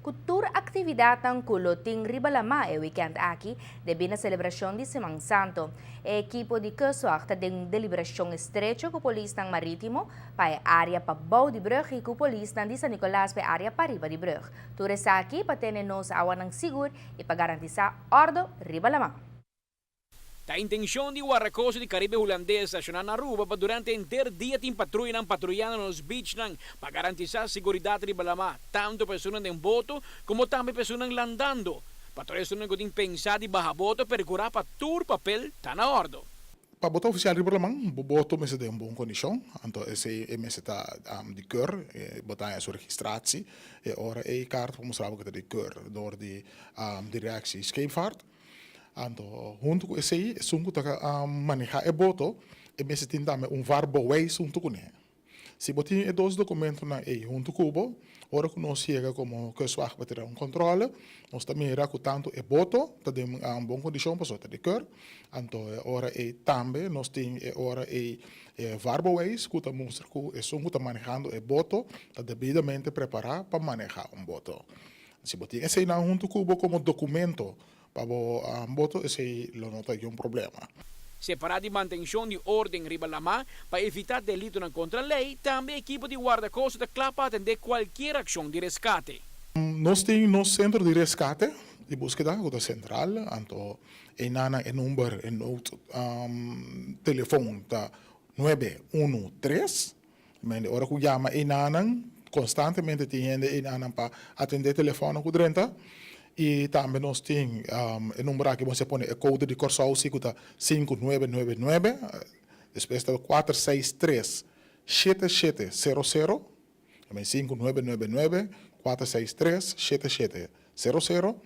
Kultur aktibidad ng Kuloting Ribalama weekend aqui, debi na selebrasyon di Semang Santo. Equipo di Kuswak tadeng deliberasyong estrecho ku polis ng Maritimo, pa area pa Bau di Brug, ku polis ng di San Nicolas pa area Pariba di Brug. Tures aqui, patene sa awan ng sigur, ipagaranti sa Ordo Ribalama. Ta intensyon di Waracoso di Caribe Holandesa estacionar na Aruba pa durante enter dia tim patrulha ng patrullando nos beach ng paggarantizar seguridad di Balama, tanto personas ng boto como também personas landando. Patrulha sunod ko din pensa di bahaboto per curar pa tour papel ta na ordo. Para botar oficial de Brasil, boto mas de boa condição, então esse mês está de cor, botar a sua registração, e ora é carta para mostrar que está de cor, door de reactie scheepvaart. Então, junto com esse aí, sungo tá manejar e boto, e mês tem também varboweis junto com ele. Se botar dois documentos na junto com o ora que nós chega como que só para ter controle, nós também irá com tanto e boto, tá de boa condição para soltar de cor. Então, ora e também nós tem ora e varboweis que tá mostra que sungo tá manejando e boto, tá devidamente preparado para manejar boto. Se botar esse aí na junto com o como documento para o voto, esse não nota que problema. Separado de manutenção de ordem Ribalama para evitar delito contra a lei, também a equipe de guarda-costa está para atender qualquer ação de resgate. Nós temos centro de resgate de búsqueda da central, então é número e telefone da 913, mas hora que chama constantemente tem para atender telefone com 30. E também nós temos o número que você põe, o código de Corsau, 5999, depois da 463 7700, também 5999 463 7700,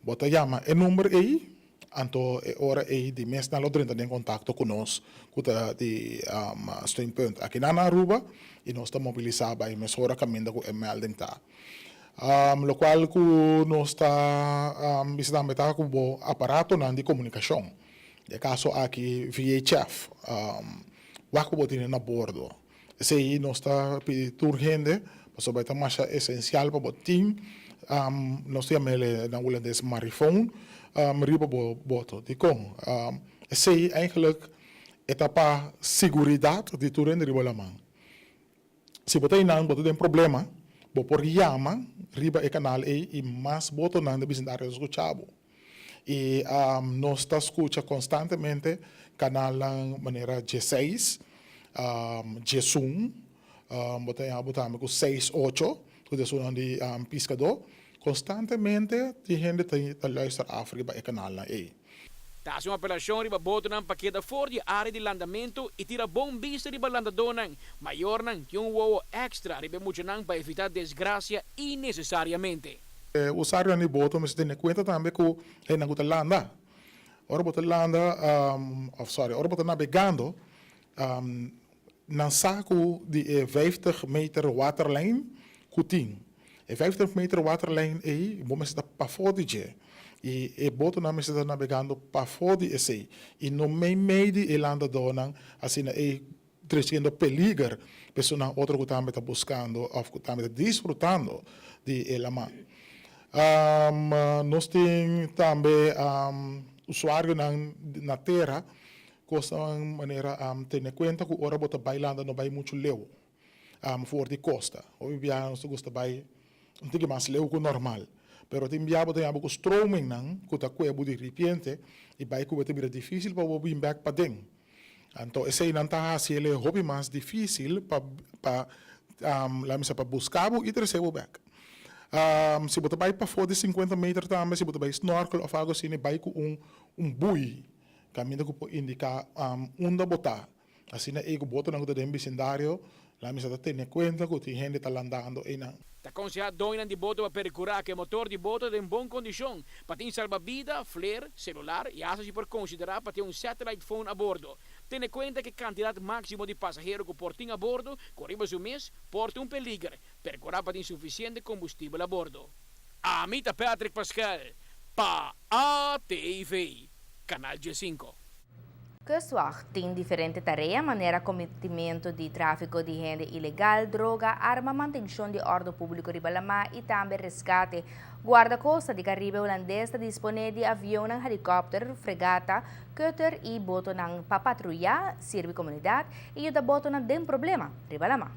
bota chama o número aí, então é hora aí de mês na lodrenta em contato conosco, que está de steunpunt aqui na Aruba, e nós estamos mobilizados para a hora caminho com o melding tá. Lo qual que nós está visitando com o aparato de comunicação. De caso aqui VHF, o que botar na bordo. Esse aí nós está pedindo urgente, mas vai estar mais essencial para o team. Nós temos ele na holandês smartphone, riba boto de com. Esse aí eigenlijk etapa seguridade de tudo riba la mão. Se botar não botar tem problema, por llama riba e canal e mais boto não de bicendário escuchado. E nós está escuta constantemente canal de maneira G6, G1, botamos com 6-8, que é o de pescador, constantemente a gente está luisteren af riba e canal e. Ta uma apelação riba boto ng paketa for di área de landamento e tira bom vista riba landador ng maior ng yung wow extra riba mucho nang para evitar desgracia innecesariamente. O usuário de boto mas tem conta também que é na landa. Ora bota landa, ora bota navegando, na saco de 50 meter waterlijn kuting. E 50 meter waterlijn e vamos estar para fora de e boto na mesa navegando para fora de esse e no meio de landa dona assim é trazendo peligro pessoa outra que também está buscando ou que também está desfrutando de lama. Nós temos também usuário na terra costa maneira ter conta que ora bota bailando não vai muito leu fora de costa ou via nós gosta vai não tem mais leu que normal. Pero tem biabo tem abo stroming nang kuta kuebo de repente e vai que vai ter difícil para o back para dentro. Então esse não tá se ele hobby mais difícil para lá mesa para buscar e trazer o back. Se você vai para fora de 50 metros também, se você vai snorkel ou algo assim, vai com bui, caminho que pode indicar onde botar. Assim é que bota na do vecindário, lá mesa tá tendo conta que tem gente tá andando e não. Ta aconselhado doinan de boto para percurar que o motor de boto é em boa condição, para ter salva-vida, flare, celular e asa se por considerar para ter satellite phone a bordo. Tenha conta que a quantidade máxima de passageros que portem a bordo, corriba o mês, porta peligro, percurar para ter suficiente combustível a bordo. Amita Patrick Pascal, para ATV, Canal G5. Casual tem diferente tarefa, maneira cometimento de tráfico de gente ilegal, droga, arma, manutenção de ordem público ribalama e também resgate. Guarda-costa de Caribe holandês está disponível de avião ng helicóptero, fregata, cutter e boto ng papatrulha, sirve comunidade e o da boto ng dem problema, ribalama.